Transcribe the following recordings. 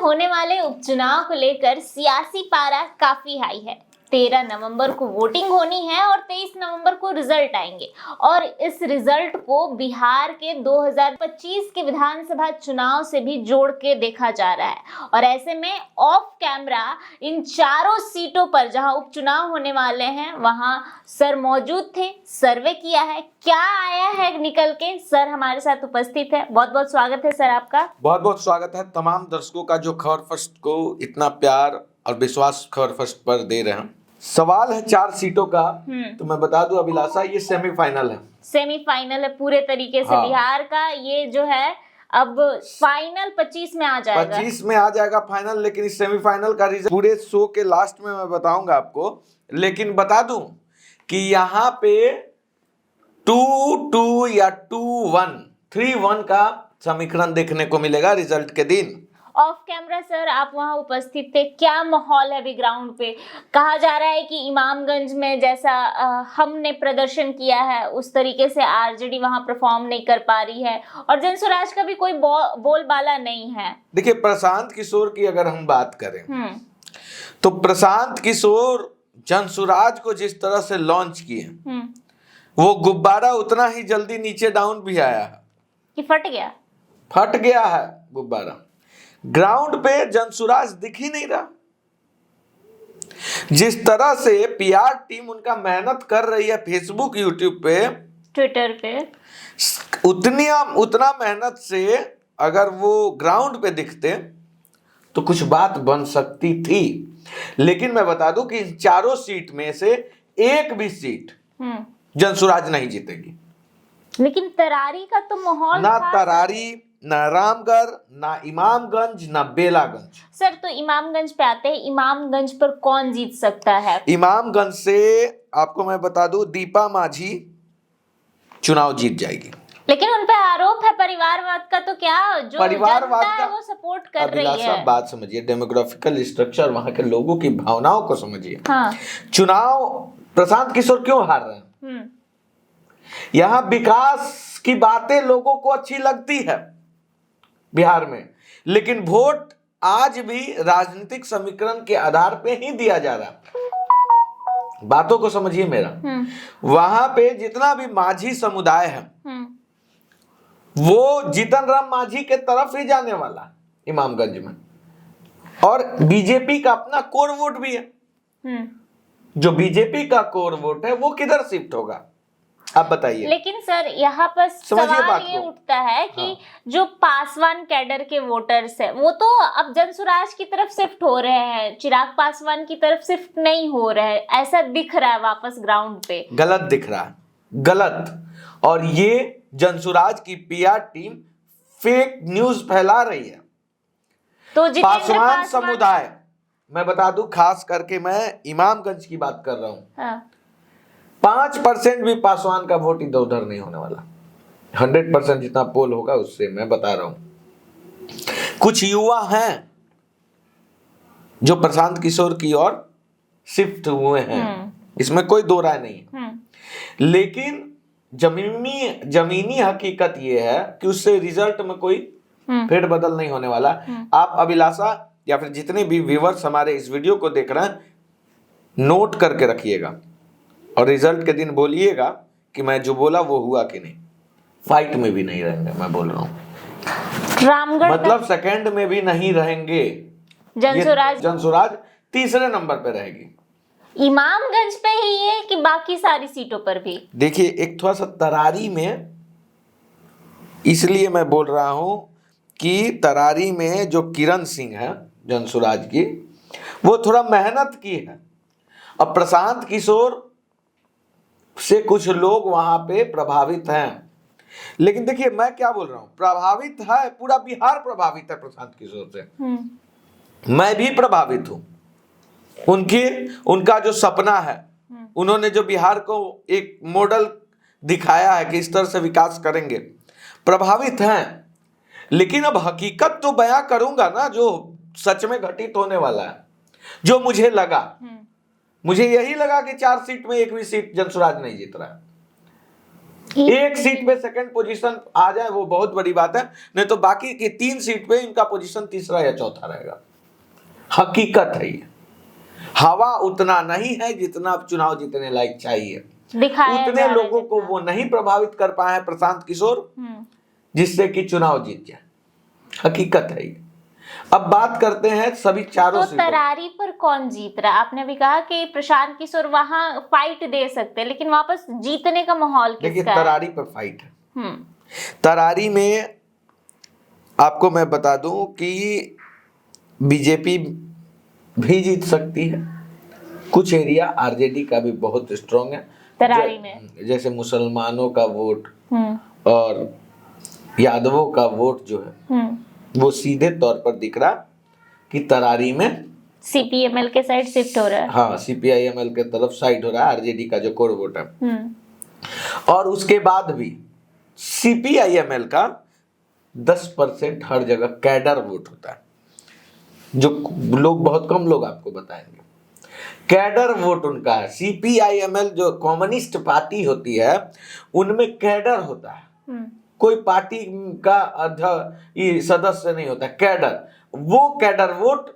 होने वाले उपचुनाव को लेकर सियासी पारा काफी हाई है। 13 नवंबर को वोटिंग होनी है और 23 नवंबर को रिजल्ट आएंगे और इस रिजल्ट को बिहार के 2025 के विधानसभा चुनाव से भी जोड़ के देखा जा रहा है। और ऐसे में ऑफ कैमरा इन चारों सीटों पर जहां उपचुनाव होने वाले हैं वहां सर मौजूद थे, सर्वे किया है, क्या आया है निकल के, सर हमारे साथ उपस्थित है। बहुत बहुत स्वागत है सर आपका। बहुत बहुत स्वागत है तमाम दर्शकों का जो खबर फर्स्ट को इतना प्यार और विश्वास खबर फर्स्ट पर दे रहे हैं। सवाल है 4 सीटों का, तो मैं बता दूं अभिलाषा, ये सेमीफाइनल है। सेमीफाइनल है पूरे तरीके से। हाँ। बिहार का ये जो है अब फाइनल 25 में आ जाएगा। 25 में आ जाएगा फाइनल, लेकिन इस सेमीफाइनल का रिजल्ट पूरे शो के लास्ट में मैं बताऊंगा आपको। लेकिन बता दूं कि यहाँ पे 2-2 या 2-1, 3-1 का समीकरण देखने को मिलेगा रिजल्ट के दिन। ऑफ कैमरा सर आप वहां उपस्थित थे, क्या माहौल है अभी ग्राउंड पे? कहा जा रहा है कि इमामगंज में जैसा हमने प्रदर्शन किया है उस तरीके से आरजेडी वहां परफॉर्म नहीं कर पा रही है और जनसुराज का भी कोई बोलबाला नहीं है। देखिए, प्रशांत किशोर की अगर हम बात करें तो प्रशांत किशोर जनसुराज को जिस तरह से लॉन्च किए, वो गुब्बारा उतना ही जल्दी नीचे डाउन भी आया है कि फट गया है गुब्बारा। ग्राउंड पे जनसुराज दिख ही नहीं रहा। जिस तरह से पीआर टीम उनका मेहनत कर रही है फेसबुक, यूट्यूब पे, ट्विटर पे, उतना मेहनत से अगर वो ग्राउंड पे दिखते तो कुछ बात बन सकती थी। लेकिन मैं बता दूं कि इन चारों सीट में से एक भी सीट जनसुराज नहीं जीतेगी। लेकिन तरारी का तो माहौल ना तरारी, ना रामगढ़, ना इमामगंज, ना बेलागंज। सर तो इमामगंज पे आते हैं, इमामगंज पर कौन जीत सकता है? इमामगंज से आपको मैं बता दूं दीपा माझी चुनाव जीत जाएगी। लेकिन उन पे आरोप है परिवारवाद का, तो क्या जो परिवारवाद जनता है वो सपोर्ट कर रही है? बात समझिए, डेमोग्राफिकल स्ट्रक्चर, वहां के लोगों की भावनाओं को समझिए। हाँ। चुनाव प्रशांत किशोर क्यों हार रहे हैं? यहाँ विकास की बातें लोगों को अच्छी लगती है बिहार में, लेकिन वोट आज भी राजनीतिक समीकरण के आधार पे ही दिया जा रहा है। बातों को समझिए मेरा। वहां पे जितना भी माझी समुदाय है वो जीतन राम माझी के तरफ ही जाने वाला इमामगंज में, और बीजेपी का अपना कोर वोट भी है। जो बीजेपी का कोर वोट है वो किधर शिफ्ट होगा, आप बताइए। लेकिन सर यहाँ पर सवाल ये उठता है कि जो पासवान कैडर के वोटर्स है वो तो अब जनसुराज की तरफ शिफ्ट हो रहे हैं, चिराग पासवान की तरफ शिफ्ट नहीं हो रहे हैं, ऐसा दिख रहा है वापस ग्राउंड पे। गलत दिख रहा है, गलत। और ये जनसुराज की पीआर टीम फेक न्यूज फैला रही है। तो पासवान समुदाय, मैं बता दूं, खास करके मैं इमामगंज की बात कर रहा हूं, 5% भी पासवान का वोट इधर उधर नहीं होने वाला। 100% जितना पोल होगा उससे मैं बता रहा हूं। कुछ युवा हैं जो प्रशांत किशोर की ओर शिफ्ट हुए हैं, इसमें कोई दो राय नहीं है। लेकिन जमीनी हकीकत यह है कि उससे रिजल्ट में कोई फेरबदल नहीं होने वाला। आप अभिलाषा या फिर जितने भी व्यूअर्स हमारे इस वीडियो को देख रहे हैं, नोट करके रखिएगा और रिजल्ट के दिन बोलिएगा कि मैं जो बोला वो हुआ कि नहीं। फाइट में भी नहीं रहेंगे, मैं बोल रहा हूँ, रामगढ़ मतलब सेकंड में भी नहीं रहेंगे। जनसुराज तीसरे नंबर पे रहेगी। इमामगंज पे ही है कि बाकी सारी सीटों पर भी? देखिए, एक थोड़ा सा तरारी में, इसलिए मैं बोल रहा हूं कि तरारी में जो किरण सिंह है जनसुराज की, वो थोड़ा मेहनत की है। अब प्रशांत किशोर से कुछ लोग वहां पे प्रभावित हैं, लेकिन देखिए मैं क्या बोल रहा हूं, प्रभावित है, पूरा बिहार प्रभावित है प्रशांत किशोर से। मैं भी प्रभावित हूं। उनका जो सपना है, उन्होंने जो बिहार को एक मॉडल दिखाया है कि इस तरह से विकास करेंगे, प्रभावित हैं। लेकिन अब हकीकत तो बयां करूंगा ना, जो सच में घटित होने वाला है। जो मुझे लगा, मुझे यही लगा कि 4 सीट में एक भी सीट जनसुराज नहीं जीत रहा है। एक सीट पे सेकंड पोजीशन आ जाए वो बहुत बड़ी बात है, नहीं तो बाकी की 3 सीट पे इनका पोजीशन तीसरा या चौथा रहेगा। हकीकत है ये। हवा उतना नहीं है जितना अब चुनाव जीतने लायक चाहिए, उतने लोगों को वो नहीं प्रभावित कर पाए हैं प्रशांत किशोर, जिससे कि चुनाव जीत जाए। हकीकत है ये। अब बात करते हैं सभी चारों तो तरारी पर कौन जीत रहा है? आपने भी कहा कि प्रशांत किशोर वहां फाइट दे सकते हैं, लेकिन वापस जीतने का माहौल किसका है? देखिए, तरारी पर फाइट है। तरारी में आपको मैं बता दूं कि बीजेपी भी जीत सकती है, कुछ एरिया आरजेडी का भी बहुत स्ट्रांग है तरारी में, जैसे मुसलमानों का वोट और यादवों का वोट जो है वो सीधे तौर पर दिख रहा कि तरारी में सीपीएमएल के साइड शिफ्ट हो रहा है। हाँ, सीपीआईएमएल के तरफ साइड हो रहा है, आरजेडी का जो कोर वोट है। और उसके बाद भी सीपीआईएमएल का 10% हर जगह कैडर वोट होता है, जो लोग बहुत कम लोग आपको बताएंगे। कैडर वोट उनका है। सीपीआईएमएल जो कम्युनिस्ट पार्टी होती है उनमें कैडर होता है, कोई पार्टी का सदस्य नहीं होता, कैडर। वो कैडर वोट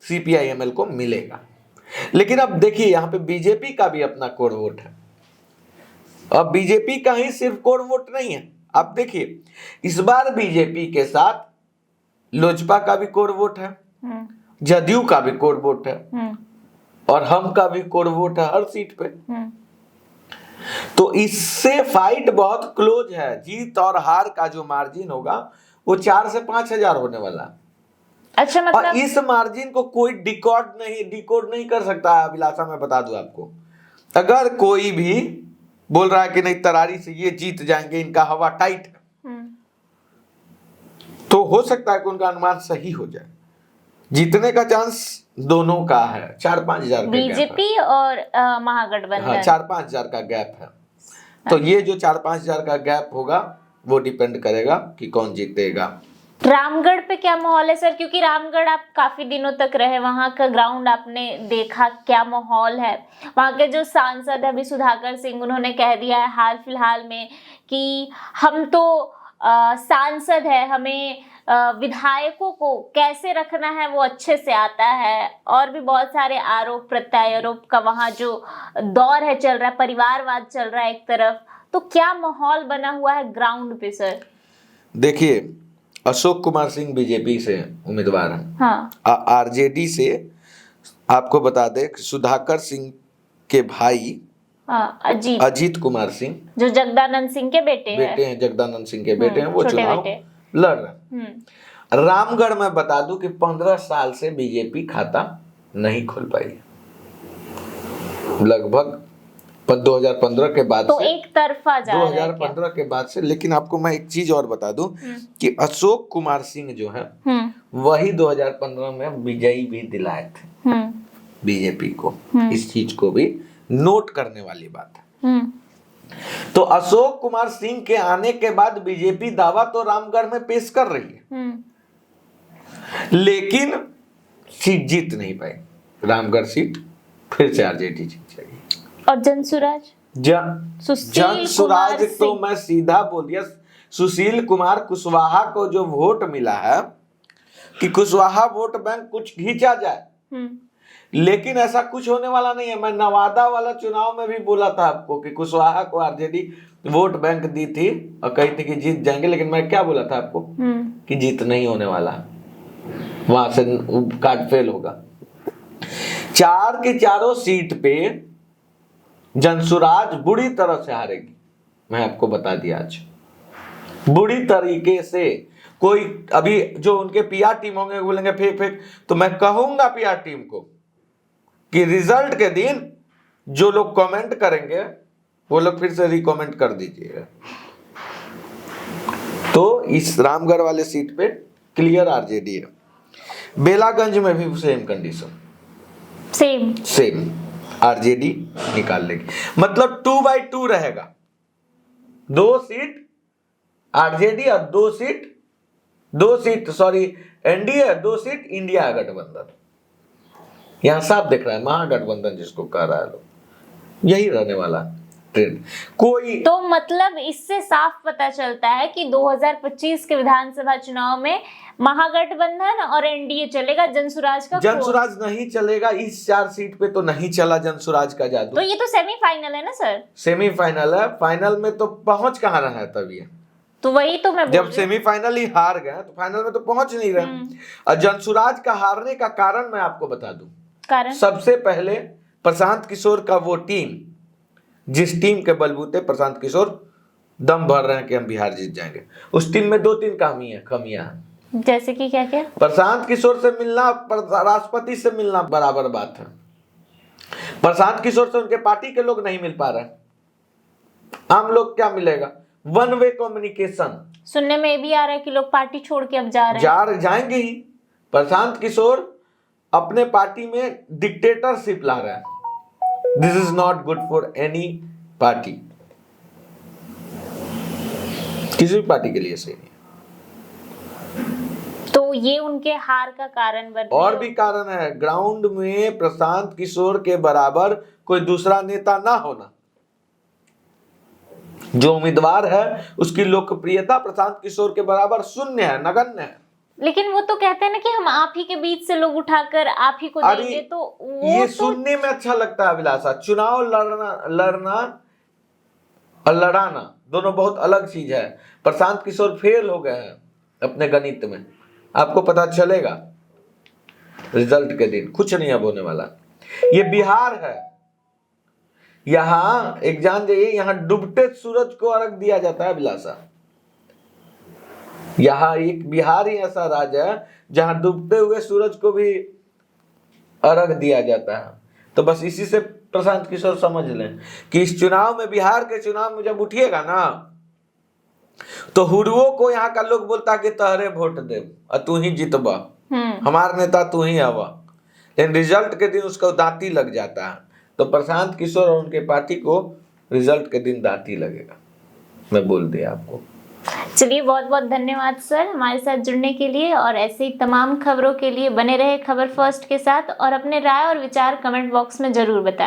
सीपीआईएमएल को मिलेगा। लेकिन अब देखिए, यहाँ पे बीजेपी का भी अपना कोर वोट है। अब बीजेपी का ही सिर्फ कोर वोट नहीं है, आप देखिए इस बार बीजेपी के साथ लोजपा का भी कोर वोट है, जदयू का भी कोर वोट है, और हम का भी कोर वोट है हर सीट पे। तो इससे फाइट बहुत क्लोज है। जीत और हार का जो मार्जिन होगा वो 4 से 5 हजार होने वाला। अच्छा, मतलब और इस मार्जिन को कोई डिकोड नहीं कर सकता है। अभिलाषा, मैं बता दूं आपको, अगर कोई भी बोल रहा है कि नहीं तरारी से ये जीत जाएंगे, इनका हवा टाइट है, तो हो सकता है कि उनका अनुमान सही हो जाए। जीतने का चांस दोनों का है, 4-5 हजार बीजेपी और महागठबंधन। हाँ, 4-5 हजार का गैप है। तो ये जो 4-5 हजार का गैप होगा वो डिपेंड करेगा कि कौन जीतेगा। रामगढ़ पे क्या माहौल है सर? क्योंकि रामगढ़ आप काफी दिनों तक रहे, वहां का ग्राउंड आपने देखा, क्या माहौल है? वहां के जो सांसद है अभी सुधाकर सिंह, उन्होंने कह दिया है हाल फिलहाल में कि हम तो सांसद है, हमें विधायकों को कैसे रखना है वो अच्छे से आता है। और भी बहुत सारे आरोप प्रत्यारोप का वहां जो दौर है चल रहा है, परिवारवाद चल रहा है एक तरफ। तो क्या माहौल बना हुआ है ग्राउंड पे सर? देखिए, अशोक कुमार सिंह बीजेपी से उम्मीदवार हैं। हाँ। आरजेडी से आपको बता दें सुधाकर सिंह के भाई अजीत कुमार सिंह, जो जगदानंद सिंह के बेटे हैं, जगदानंद सिंह के बेटे हैं, वो चुनाव लड़ रहे हैं। रामगढ़ में बता दूं कि 15 साल से बीजेपी खाता नहीं खोल पाई, लगभग 2015 के बाद तो से, एक तरफा जा 2015 के बाद से। लेकिन आपको मैं एक चीज और बता दूं कि अशोक कुमार सिंह जो है वही 2015 में विजयी भी दिलाए थे बीजेपी को। इस चीज को भी नोट करने वाली बात है। तो अशोक कुमार सिंह के आने के बाद बीजेपी दावा तो रामगढ़ में पेश कर रही है, लेकिन सीट जीत नहीं पाई। रामगढ़ सीट फिर से आरजेडी जीत जाएगी। और जनसुराज तो मैं सीधा बोल दिया, सुशील कुमार कुशवाहा को जो वोट मिला है कि कुशवाहा वोट बैंक कुछ खींचा जाए, लेकिन ऐसा कुछ होने वाला नहीं है। मैं नवादा वाला चुनाव में भी बोला था आपको कि कुशवाहा को आरजेडी वोट बैंक दी थी और कही थी कि जीत जाएंगे, लेकिन मैं क्या बोला था आपको कि जीत नहीं होने वाला, वहां से कार्ड फेल होगा। 4 की चारों सीट पे जनसुराज बुरी तरह से हारेगी, मैं आपको बता दिया आज, बुरी तरीके से। कोई अभी जो उनके पीआर टीम होंगे बोलेंगे फेक, तो मैं कहूंगा पीआर टीम को कि रिजल्ट के दिन जो लोग कमेंट करेंगे वो लोग फिर से रिकमेंड कर दीजिएगा। तो इस रामगढ़ वाले सीट पे क्लियर आरजेडी है। बेलागंज में भी सेम कंडीशन, सेम आरजेडी निकाल लेगी। मतलब 2/2 रहेगा, 2 सीट आरजेडी और 2 seat sorry NDA, 2 seat India गठबंधन। यहां साफ दिख रहा है महागठबंधन जिसको कह रहा है लोग, यही रहने वाला। ट्रेंड। कोई तो मतलब इससे साफ पता चलता है कि 2025 के विधानसभा चुनाव में महागठबंधन और एनडीए चलेगा, जनसुराज का जनसुराज नहीं चलेगा। इस 4 सीट पे तो नहीं चला जनसुराज का जादू। तो ये तो सेमीफाइनल है ना सर? सेमीफाइनल है, फाइनल में तो पहुंच कहाँ रहा है तब ये। तो वही तो मैं बोल जब रही हूँ। सेमीफाइनल ही हार गए तो फाइनल में तो पहुंच नहीं रहे। और जनसुराज का हारने का कारण मैं आपको बता दूं। कारण सबसे पहले प्रशांत किशोर का वो टीम, जिस टीम के बलबूते प्रशांत किशोर दम भर रहे हैं कि हम बिहार जीत जाएंगे, उस टीम में 2-3 खामियां हैं। जैसे कि क्या क्या? प्रशांत किशोर से मिलना राष्ट्रपति से मिलना बराबर बात है। प्रशांत किशोर से उनके पार्टी के लोग नहीं मिल पा रहे हैं। आम लोग क्या मिलेगा? One way communication. सुनने में ये भी आ रहा है कि लोग पार्टी छोड़ के अब जा रहे हैं। जाएंगे ही। प्रशांत किशोर अपने पार्टी में डिक्टेटरशिप ला रहे हैं। This is not good for any party. किसी भी पार्टी के लिए सही नहीं। तो ये उनके हार का कारण बन रहा है। और भी कारण है। ग्राउंड में प्रशांत किशोर के बराबर कोई दूसरा नेता ना होना। जो उम्मीदवार है उसकी लोकप्रियता प्रशांत किशोर के बराबर शून्य है, नगण्य है। लेकिन वो तो कहते हैं ना कि हम आप ही के बीच से लोग उठाकर आप ही को देंगे, तो वो ये तो सुनने में अच्छा लगता है अभिलाषा। चुनाव लड़ना और लड़ाना दोनों बहुत अलग चीज है। प्रशांत किशोर फेल हो गए हैं अपने गणित में। आपको पता चलेगा रिजल्ट के दिन। कुछ नहीं अब होने वाला। ये बिहार है। यहां एक जान जाइए, यहां डूबते सूरज को अर्घ दिया जाता है अभिलाषा। यहां एक बिहार ही ऐसा राज्य है जहां डूबते हुए सूरज को भी अर्घ दिया जाता है। तो बस इसी से प्रशांत किशोर समझ लें कि इस चुनाव में, बिहार के चुनाव में जब उठिएगा ना, तो हुडुओ को यहाँ का लोग बोलता कि तहरे वोट दे और तू ही जीतबा, हमार नेता तू ही आवा। लेकिन रिजल्ट के दिन उसको दांती लग जाता है। तो प्रशांत किशोर और उनके पार्टी को रिजल्ट के दिन दांती लगेगा। मैं बोल दिया आपको। चलिए, बहुत बहुत धन्यवाद सर हमारे साथ जुड़ने के लिए, और ऐसे ही तमाम खबरों के लिए बने रहे खबर फर्स्ट के साथ, और अपने राय और विचार कमेंट बॉक्स में जरूर बताएं।